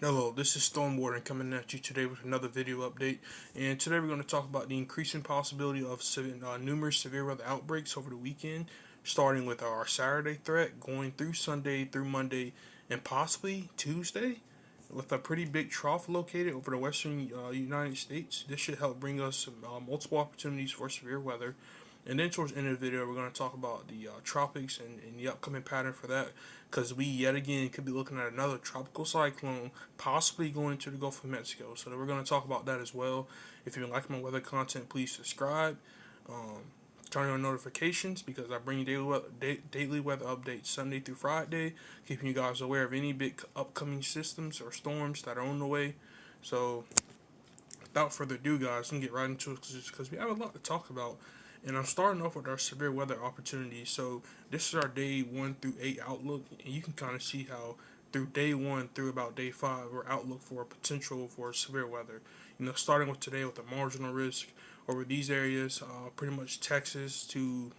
Hello, this is Storm Warden coming at you today with another video update. And today we're going to talk about the increasing possibility of numerous severe weather outbreaks over the weekend, starting with our Saturday threat, going through Sunday, through Monday, and possibly Tuesday, with a pretty big trough located over the western United States. This should help bring us some, multiple opportunities for severe weather. And then towards the end of the video, we're going to talk about the tropics and the upcoming pattern for that, because we yet again could be looking at another tropical cyclone possibly going into the Gulf of Mexico. So we're going to talk about that as well. If you like my weather content, please subscribe. Um, Turn on notifications because I bring you daily weather updates Sunday through Friday, keeping you guys aware of any big upcoming systems or storms that are on the way. So without further ado, guys, I'm gonna get right into it because we have a lot to talk about. And I'm starting off with our severe weather opportunities. So this is our day 1 through 8 outlook, and you can kind of see how through day 1 through about day 5, we're outlook for potential for severe weather. Starting with today with the marginal risk over these areas, pretty much Texas to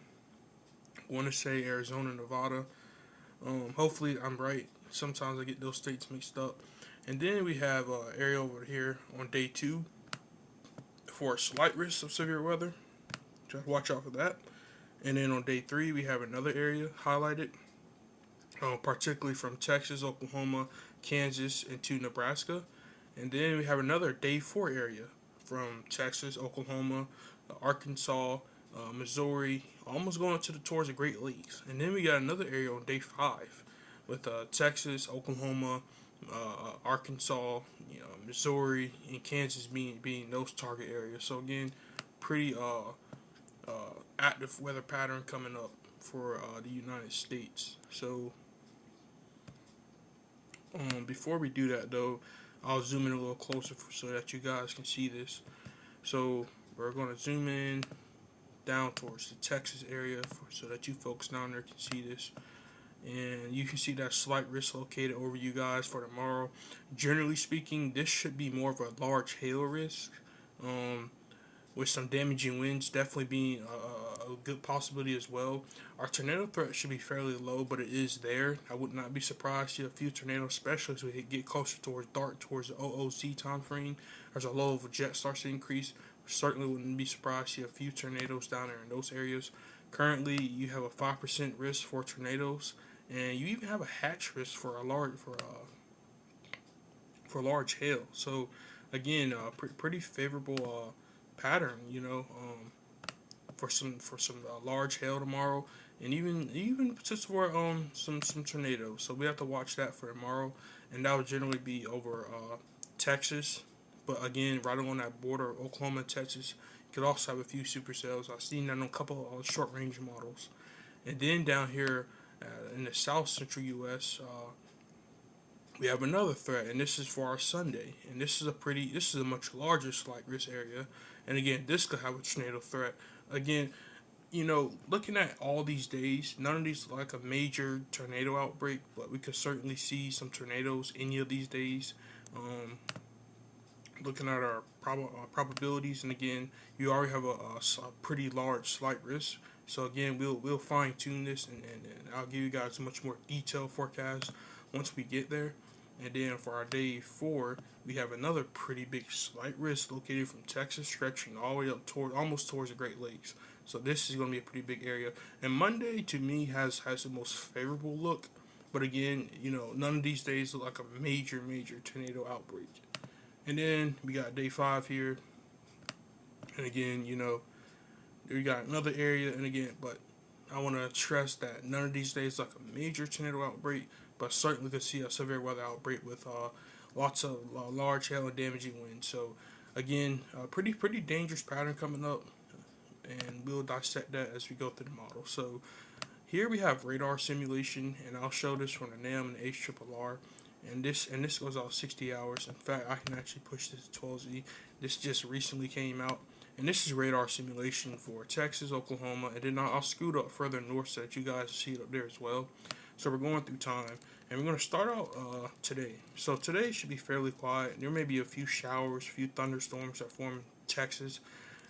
I want to say Arizona, Nevada. Hopefully I'm right. Sometimes I get those states mixed up. And then we have an area over here on day 2 for a slight risk of severe weather. Just watch out for that. And then on day 3, we have another area highlighted, particularly from Texas, Oklahoma, Kansas, into Nebraska. And then we have another day 4 area from Texas, Oklahoma, Arkansas, Missouri, almost going towards the Great Lakes. And then we got another area on day 5 with Texas, Oklahoma, Arkansas, Missouri, and Kansas being those target areas. So again, pretty active weather pattern coming up for the United States. So before we do that though, I'll zoom in a little closer so that you guys can see this. So we're going to zoom in down towards the Texas area so that you folks down there can see this. And you can see that slight risk located over you guys for tomorrow. Generally speaking, this should be more of a large hail risk. With some damaging winds definitely being a good possibility as well. Our tornado threat should be fairly low, but it is there. I would not be surprised to see a few tornadoes, especially as we get closer towards dark, towards the OOC time frame, as our low of jet starts to increase. Certainly wouldn't be surprised to see a few tornadoes down there in those areas. Currently, you have a 5% risk for tornadoes, and you even have a hatch risk for large hail. So, again, pretty favorable pattern, for some large hail tomorrow, and even potential for some tornadoes. So we have to watch that for tomorrow, and that would generally be over Texas, but again, right along that border of Oklahoma and Texas, you could also have a few supercells. I've seen that on a couple of short range models, and then down here in the south central U.S. We have another threat, and this is for our Sunday. And this is a much larger slight risk area. And again, this could have a tornado threat. Again, looking at all these days, none of these like a major tornado outbreak, but we could certainly see some tornadoes any of these days. Um, Looking at our probabilities, and again, you already have a pretty large slight risk. So again, we'll fine tune this, and I'll give you guys a much more detailed forecast once we get there. And then for our day 4, we have another pretty big slight risk located from Texas, stretching all the way up almost towards the Great Lakes. So this is going to be a pretty big area. And Monday to me has the most favorable look. But again, none of these days look like a major tornado outbreak. And then we got day 5 here. And again, we got another area. And again, but I want to stress that none of these days like a major tornado outbreak, but certainly could see a severe weather outbreak with lots of large hail and damaging winds. So again, pretty dangerous pattern coming up, and we'll dissect that as we go through the model. So here we have radar simulation, and I'll show this from the NAM and the HRRR. And this goes out 60 hours. In fact, I can actually push this to 12Z. This just recently came out. And this is radar simulation for Texas, Oklahoma, and then I'll scoot up further north so that you guys see it up there as well. So we're going through time, and we're going to start out today. So today should be fairly quiet. There may be a few showers, a few thunderstorms that form in Texas.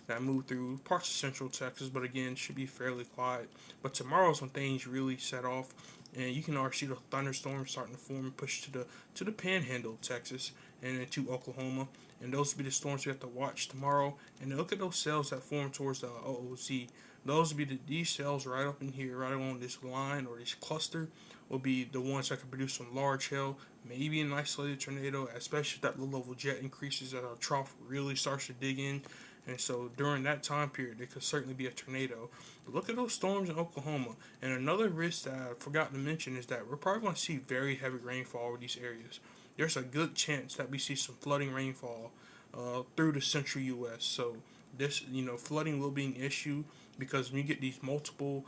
that move through parts of central Texas, but again, should be fairly quiet. But tomorrow's when things really set off, and you can already see the thunderstorms starting to form and push to the panhandle of Texas and into Oklahoma. And those will be the storms we have to watch tomorrow. And then look at those cells that form towards the OOZ. Those will be these cells right up in here, right along this line or this cluster, will be the ones that can produce some large hail, maybe an isolated tornado, especially if that low level jet increases as our trough really starts to dig in. And so during that time period, there could certainly be a tornado. But look at those storms in Oklahoma. And another risk that I forgot to mention is that we're probably going to see very heavy rainfall over these areas. There's a good chance that we see some flooding rainfall through the central U.S. So this, flooding will be an issue because when you get these multiple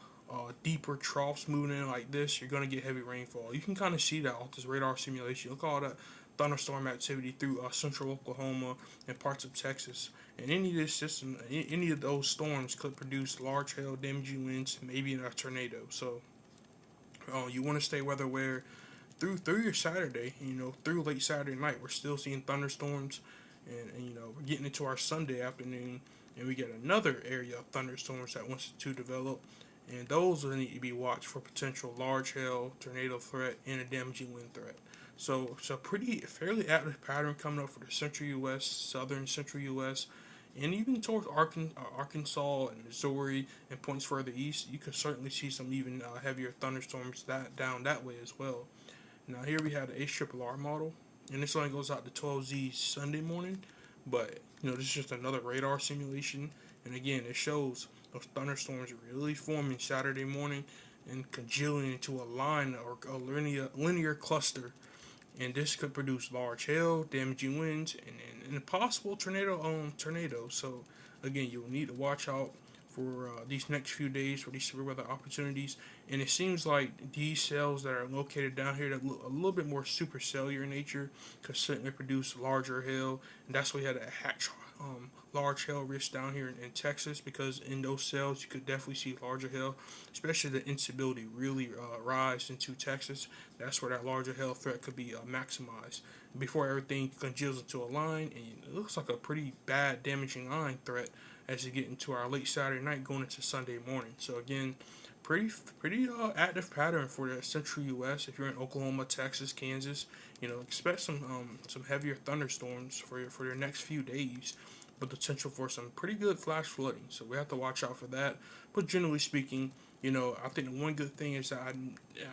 deeper troughs moving in like this, you're going to get heavy rainfall. You can kind of see that off this radar simulation. Look at all that thunderstorm activity through central Oklahoma and parts of Texas. And any of this system, any of those storms could produce large hail, damaging winds, maybe in a tornado. So you want to stay weather aware through your Saturday. Through late Saturday night, we're still seeing thunderstorms, and we're getting into our Sunday afternoon, and we get another area of thunderstorms that wants to develop. And those will need to be watched for potential large hail, tornado threat, and a damaging wind threat. So it's a fairly active pattern coming up for the central U.S., southern central U.S., and even towards Arkansas and Missouri and points further east. You could certainly see some even heavier thunderstorms down that way as well. Now here we have the ARRR model, and this only goes out to 12Z Sunday morning, but this is just another radar simulation. And again, it shows those thunderstorms really forming Saturday morning and congealing into a line or a linear cluster. And this could produce large hail, damaging winds, and a possible tornado. So again, you'll need to watch out for these next few days for these severe weather opportunities. And it seems like these cells that are located down here that look a little bit more supercellular in nature could certainly produce larger hail. And that's why we had a large hail risk down here in Texas, because in those cells you could definitely see larger hail, especially the instability really rise into Texas. That's where that larger hail threat could be maximized before everything congeals into a line, and it looks like a pretty bad damaging line threat as you get into our late Saturday night going into Sunday morning. So again, pretty active pattern for the central U.S. If you're in Oklahoma, Texas, Kansas, expect some heavier thunderstorms for your next few days, but potential for some pretty good flash flooding. So we have to watch out for that. But generally speaking, I think the one good thing is that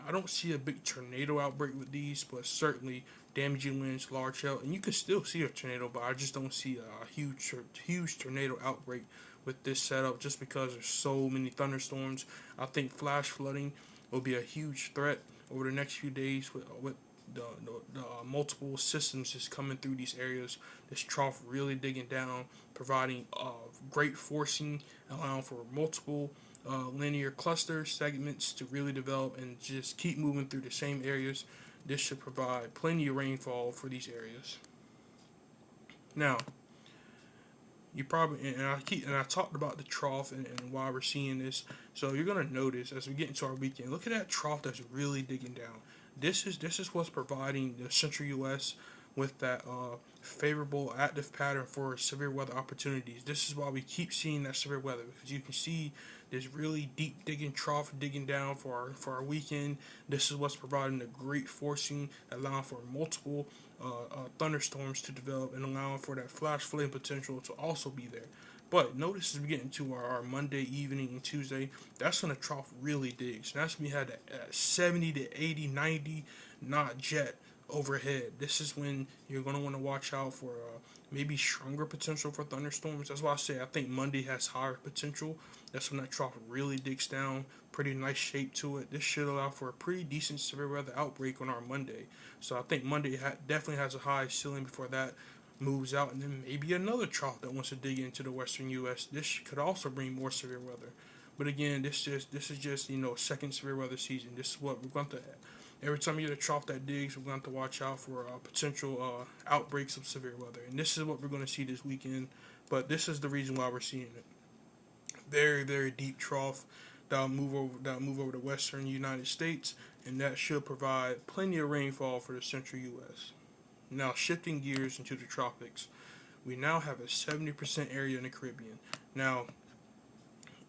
I don't see a big tornado outbreak with these, but certainly damaging winds, large hail, and you can still see a tornado, but I just don't see a huge tornado outbreak with this setup just because there's so many thunderstorms. I think flash flooding will be a huge threat over the next few days with the multiple systems just coming through these areas. This trough really digging down, providing great forcing, allowing for multiple linear cluster segments to really develop and just keep moving through the same areas. This should provide plenty of rainfall for these areas. Now, you probably and I talked about the trough and why we're seeing this. So you're gonna notice as we get into our weekend, look at that trough that's really digging down. This is what's providing the central U.S. with that favorable active pattern for severe weather opportunities. This is why we keep seeing that severe weather, because you can see this really deep digging trough digging down for our weekend. This is what's providing the great forcing, allowing for multiple thunderstorms to develop and allowing for that flash flooding potential to also be there. But notice as we get into our Monday evening and Tuesday, that's when the trough really digs. And that's when we had a 70 to 80, 90 knot jet overhead. This is when you're going to want to watch out for maybe stronger potential for thunderstorms. That's why I say I think Monday has higher potential. That's when that trough really digs down. Pretty nice shape to it. This should allow for a pretty decent severe weather outbreak on our Monday. So I think Monday definitely has a high ceiling before that moves out, and then maybe another trough that wants to dig into the western U.S. This could also bring more severe weather. But again, this is just second severe weather season. This is what we're going to. Every time you get a trough that digs, we're going to watch out for potential outbreaks of severe weather, and this is what we're going to see this weekend. But this is the reason why we're seeing it. Very, very deep trough that'll move over the western United States, and that should provide plenty of rainfall for the central U.S. Now, shifting gears into the tropics, we now have a 70% area in the Caribbean. Now,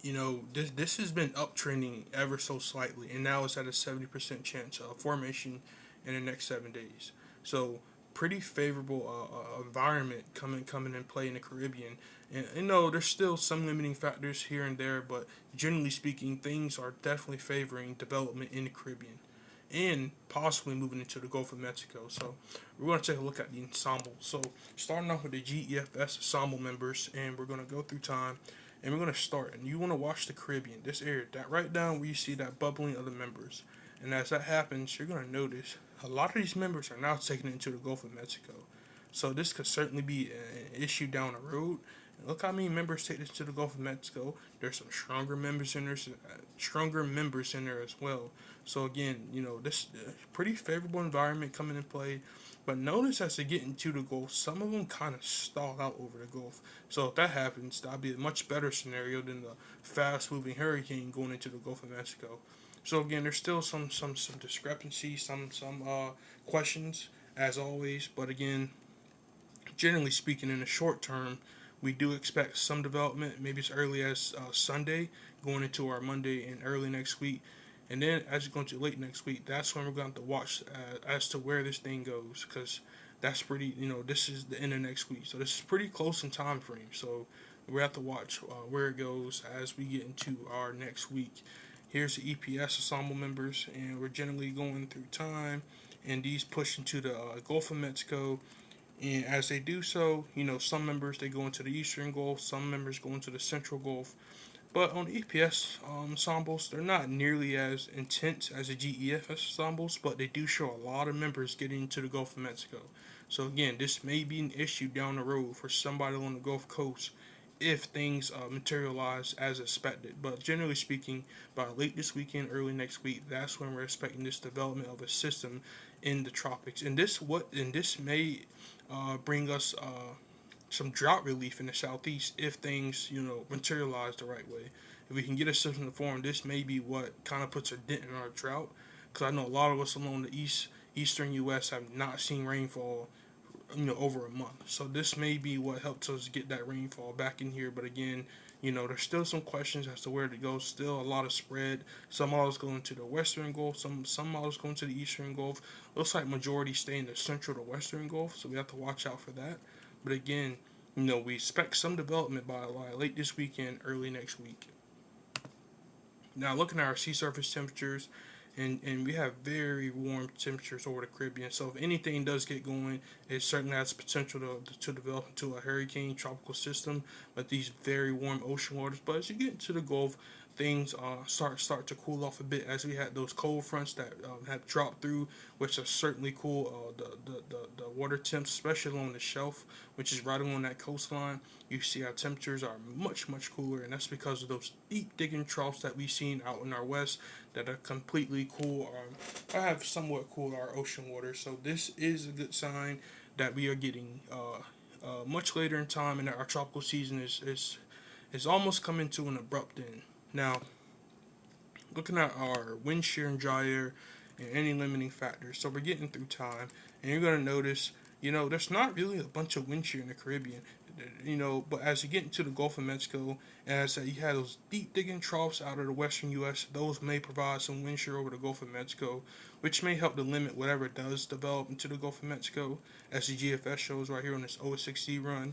this has been uptrending ever so slightly, and now it's at a 70% chance of formation in the next 7 days. So pretty favorable environment coming in play in the Caribbean. And there's still some limiting factors here and there, but generally speaking, things are definitely favoring development in the Caribbean and possibly moving into the Gulf of Mexico. So we're going to take a look at the ensemble. So starting off with the GEFS ensemble members, and we're going to go through time, and we're going to start. And you want to watch the Caribbean, this area, that right down where you see that bubbling of the members. And as that happens, you're going to notice a lot of these members are now taking it into the Gulf of Mexico. So this could certainly be an issue down the road. And look how many members take this to the Gulf of Mexico. There's some stronger members in there as well. So again, this pretty favorable environment coming in play. But notice as they get into the Gulf, some of them kind of stall out over the Gulf. So if that happens, that'll be a much better scenario than the fast-moving hurricane going into the Gulf of Mexico. So again, there's still some discrepancy, some questions as always. But again, generally speaking, in the short term, we do expect some development, maybe as early as Sunday, going into our Monday and early next week. And then as you go into late next week, that's when we're going to have to watch as to where this thing goes, because that's pretty, this is the end of next week. So this is pretty close in time frame. So we have to watch where it goes as we get into our next week. Here's the EPS ensemble members, and we're generally going through time, and these push into the Gulf of Mexico. And as they do so, some members, they go into the Eastern Gulf, some members go into the Central Gulf. But on the EPS ensembles, they're not nearly as intense as the GEFS ensembles, but they do show a lot of members getting into the Gulf of Mexico. So again, this may be an issue down the road for somebody on the Gulf Coast if things materialize as expected. But generally speaking, by late this weekend, early next week, that's when we're expecting this development of a system in the tropics. And this may bring us some drought relief in the southeast if things materialize the right way. If we can get a system to form, this may be what kind of puts a dent in our drought. Because I know a lot of us along the eastern U.S. have not seen rainfall over a month. So this may be what helps us get that rainfall back in here. But again, there's still some questions as to where to go. Still a lot of spread. Some models going to the Western Gulf. Some models going to the Eastern Gulf. Looks like majority stay in the Central to Western Gulf. So we have to watch out for that. But again, we expect some development by late this weekend, early next week. Now looking at our sea surface temperatures, and we have very warm temperatures over the Caribbean. So if anything does get going, it certainly has potential to develop into a hurricane tropical system. But these very warm ocean waters. But as you get into the Gulf, things start to cool off a bit as we had those cold fronts that have dropped through, which are certainly cool the water temps, especially along the shelf, which is right along that coastline. You see our temperatures are much cooler, and that's because of those deep digging troughs that we've seen out in our west that are completely cool. I have somewhat cooled our ocean water, so this is a good sign that we are getting much later in time, and that our tropical season is almost coming to an abrupt end. Now, looking at our wind shear and dry air and any limiting factors, so we're getting through time, and you're going to notice, there's not really a bunch of wind shear in the Caribbean, but as you get into the Gulf of Mexico, as you have those deep digging troughs out of the western U.S., those may provide some wind shear over the Gulf of Mexico, which may help to limit whatever does develop into the Gulf of Mexico, as the GFS shows right here on this 06Z run.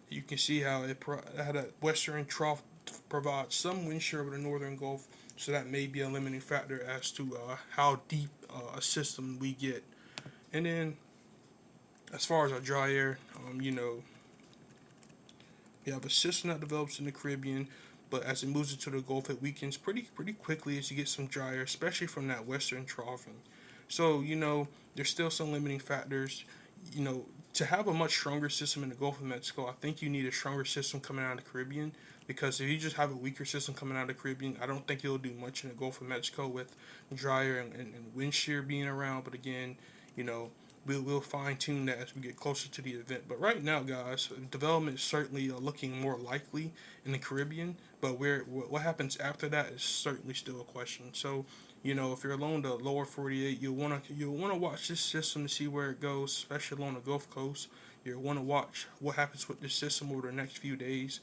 You can see how that western trough provides some wind shear over the northern Gulf, so that may be a limiting factor as to how deep a system we get. And then, as far as our dry air, we have a system that develops in the Caribbean, but as it moves into the Gulf, it weakens pretty quickly as you get some dry air, especially from that western troughing. So, there's still some limiting factors. To have a much stronger system in the Gulf of Mexico, I think you need a stronger system coming out of the Caribbean, because if you just have a weaker system coming out of the Caribbean, I don't think it'll do much in the Gulf of Mexico with dry air and wind shear being around. But again, we'll fine tune that as we get closer to the event. But right now, guys, development is certainly looking more likely in the Caribbean. But what happens after that is certainly still a question. So, if you're along the lower 48, you'll wanna watch this system to see where it goes, especially along the Gulf Coast. You'll want to watch what happens with this system over the next few days.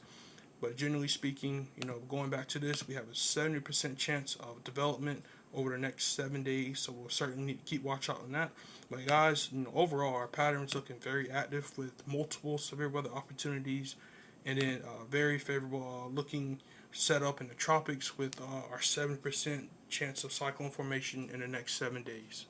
But generally speaking, going back to this, we have a 70% chance of development over the next 7 days. So we'll certainly need to keep watch out on that. But guys, overall, our pattern's looking very active with multiple severe weather opportunities, and then very favorable looking setup in the tropics with our 7% chance of cyclone formation in the next 7 days.